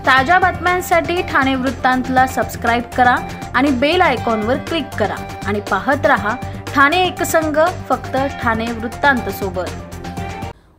ताज्या बातम्यांसाठी ठाणे वृत्तांतला सबस्क्राइब करा आणि बेल आयकॉनवर क्लिक करा आणि पाहत रहा ठाणे एकसंघ, फक्त ठाणे वृत्तांत सोबत।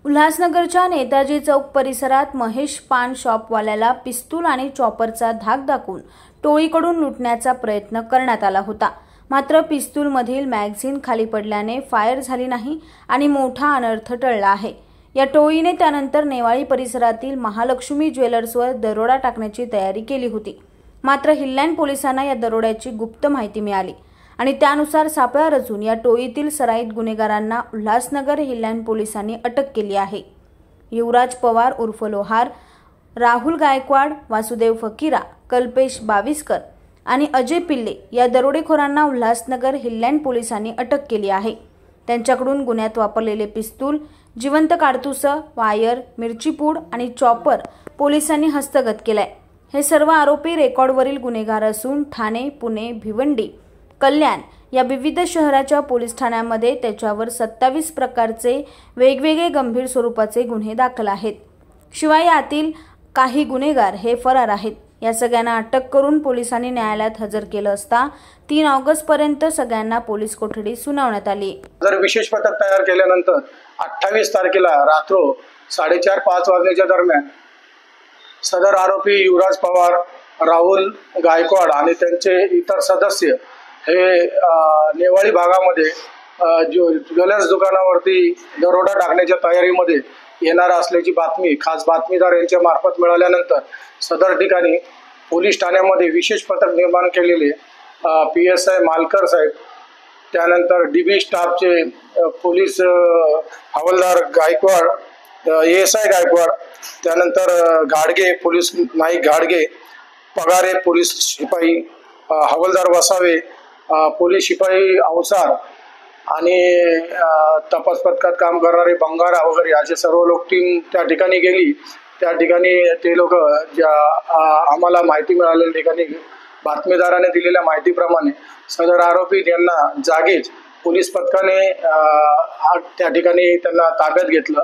उल्हासनगरच्या नेताजी चौक परिसरात महेश पान शॉपवाल्याला पिस्तूल आणि चॉपरचा धाक दाखवून टोळीकडून लुटण्याचा प्रयत्न करण्यात आला होता। मात्र पिस्तूलमधील मॅगझिन खाली पडल्याने फायर झाली नाही आणि मोठा अनर्थ टळला आहे। या टोळीने त्यानंतर नेवाळी परिसरातील महालक्ष्मी ज्वेलर्सवर दरोडा टाकण्याची तयारी केली होती। मात्र हिल्लँड पोलिसांना या दरोड्याची गुप्त माहिती मिळाली आणि त्यानुसार सापळा रचून या टोळीतील सराईत गुन्हेगारांना उल्हासनगर हिल्लँड पोलिसांनी अटक केली आहे। युवराज पवार उर्फ लोहार, राहुल गायकवाड, वासुदेव फकीरा, कल्पेश बाविस्कर आणि अजय पिल्ले या दरोडेखोरांना उल्हासनगर हिल्लँड पोलिसांनी अटक केली आहे। त्यांच्याकडून गुन्ह्यात वापरलेले पिस्तूल, जिवंत काडतूस, वायर, मिरची पूड आणि चॉपर पोलिसांनी हस्तगत केलाय। हे सर्व आरोपी रेकॉर्डवरील गुन्हेगार असून ठाणे, पुणे, भिवंडी, कल्याण या विविध शहराच्या पोलीस ठाण्यांमध्ये त्याच्यावर 27 प्रकारचे वेगवेगळे गंभीर स्वरूपाचे गुन्हे दाखल आहेत। शिवाय यातील काही गुन्हेगार हे फरार आहेत। या सगळ्यांना अटक करून पोलिसांनी न्यायालयात हजर केलं असता 3 ऑगस्ट पर्यंत सगळ्यांना पोलीस कोठडी सुनावण्यात आली। जर विशेष पथक तयार केल्यानंतर 28 तारखेला रात्र 4:30-5 वाजण्याच्या दरम्यान सदर आरोपी युवराज पवार, राहुल गायकवाड आणि त्यांचे इतर सदस्य हे नेवाळी भागामध्ये ज्वेलर्स दुकानावरती दरोडा टाकण्याच्या तयारीमध्ये येणार असल्याची बातमी खास बातमीदार यांच्या मार्फत मिळाल्यानंतर सदर ठिकाणी पोलीस ठाण्यामध्ये विशेष पथक निर्माण केलेले PSI मालकर साहेब, त्यानंतर DB स्टाफचे पोलीस हवालदार गायकवाड, ASI गायकवाड, त्यानंतर घाडगे पोलीस नाईक घाडगे, पगारे पोलीस शिपाई, हवालदार वसावे पोलीस शिपाई अवसार आणि तपास पथकात काम करणारे बंगारा वगैरे असे सर्व लोक टीम त्या ठिकाणी गेली। त्या ठिकाणी ते लोक ज्या आम्हाला माहिती मिळालेल्या ठिकाणी बातमीदाराने दिलेल्या माहितीप्रमाणे सदर आरोपी यांना जागीच पोलीस पथकाने त्या ठिकाणी त्यांना ताब्यात घेतलं।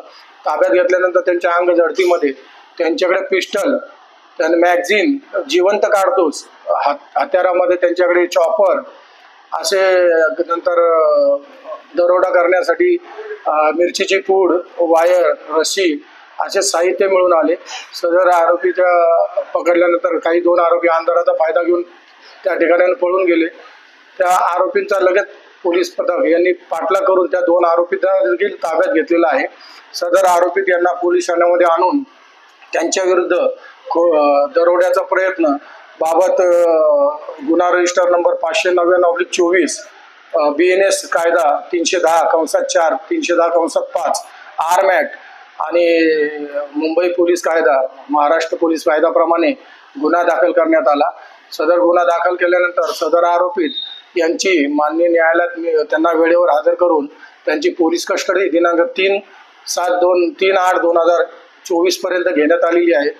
ताब्यात घेतल्यानंतर त्यांच्या अंग जडतीमध्ये त्यांच्याकडे पिस्टल, त्यांना मॅगझिन, जिवंत काडतूस, हत्यारामध्ये त्यांच्याकडे चॉपर असे, नंतर दरोडा करण्यासाठी मिरचीची पूड, वायर, रशी असे साहित्य मिळून आले। सदर आरोपीच्या पकडल्यानंतर काही 2 आरोपी अंधाराचा फायदा घेऊन त्या ठिकाणाहून पळून गेले। त्या आरोपींचा लगेच पोलीस पथक यांनी पाठलाग करून त्या 2 आरोपींना देखील ताब्यात घेतलेला आहे। सदर आरोपी यांना पोलीस ठाण्यामध्ये आणून त्यांच्या विरुद्ध दरोड्याचा प्रयत्न बाबत गुन्हा रजिस्टर नंबर 599/24 BNS कायदा 310/4 310/5 आर्म ॲक्ट आणि मुंबई पोलीस कायदा, महाराष्ट्र पोलीस कायद्याप्रमाणे गुन्हा दाखल करण्यात आला। सदर गुन्हा दाखल केल्यानंतर सदर आरोपी यांची माननीय न्यायालयात त्यांना वेळेवर हजर करून त्यांची पोलीस कस्टडी दिनांक 3/8/2024 पर्यंत घेण्यात आलेली आहे।